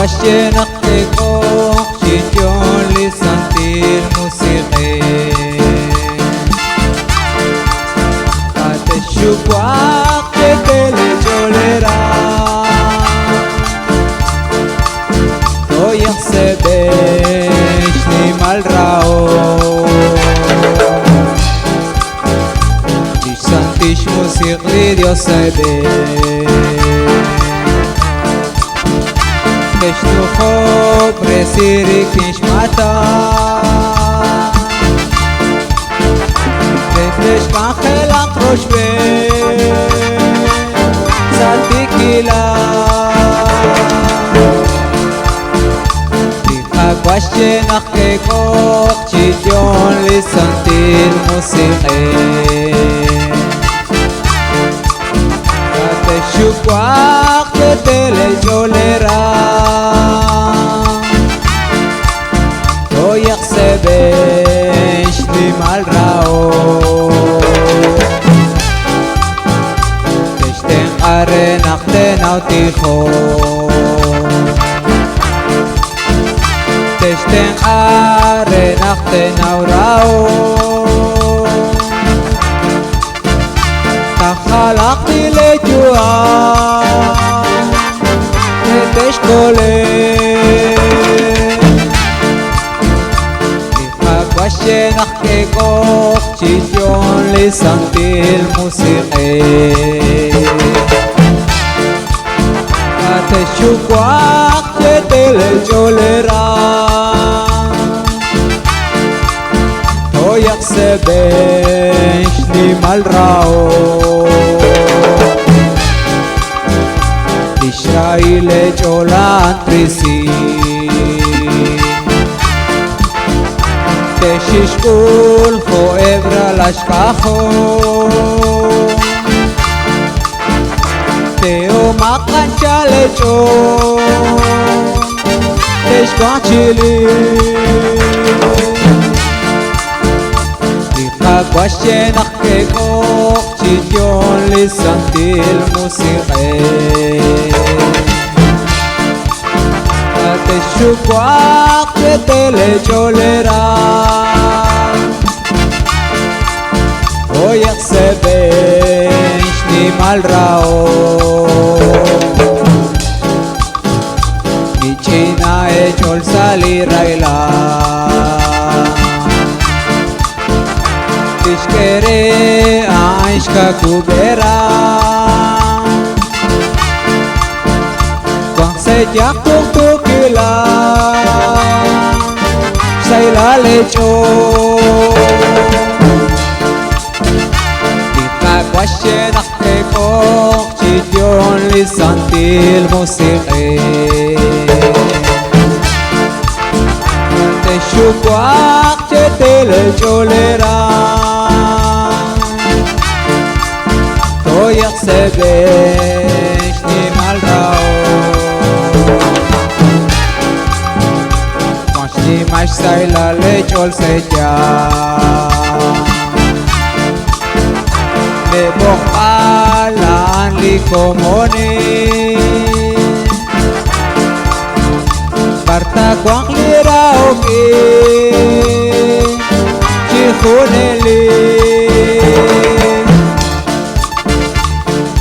Guaxenaqteko chichon li sentir musiqe Ate shukwaq que te le cholera Toyaq sebesh ni mal rao Dish santish musiqli Dios sebesh Teshtucho presirik nishmata Refresh kanjelak roshbe Saltikila Ticha guaxenach kekok Chichon li sentir musiqe Teshukwaq que te le cholera Toyaq sebesh li mal rao Teshten arenaqten auticho Teshten arenaqten aurao Takhalaqti lejua Teteshkole Licha guaxenach kekok Chichon li sentir musiqe Teshukwaq que te le cholera Toyaq sebesh ni mal rao Israel cholan trisi Teshishkul foebra lashkaho Teo makancha lecho Teshkwachili Guaxenach kekok Chichon li sentir musiqe Teshukwaq que te le cholera Toyaq sebesh ni mal rao Michina echol salir raila Tishkere aishka kubera Kwang sejak tuktukila Sayla lecho Tika guaxenach kekok Chichon li sentir musiqe Teshukwaq que te le cholera Toyaq sebesh ni mal rao Mashni mash sayla le chol seja Me bokhalan li komoni Parta kwang lira oke Chikhuneli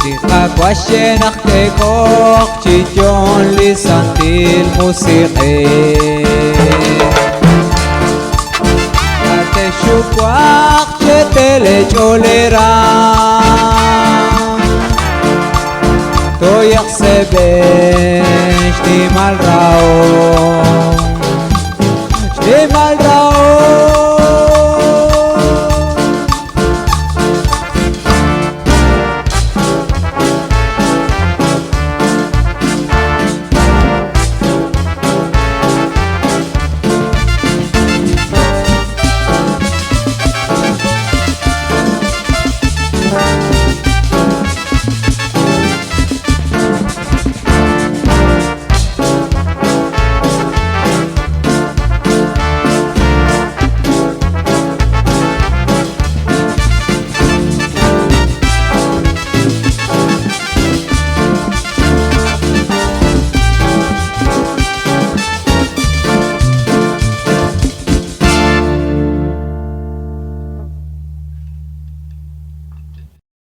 Ticha guaxenach kekok Chichon li sentir musiqe Teshukwaq que te le cholera Toyaq sebesh ni mal rao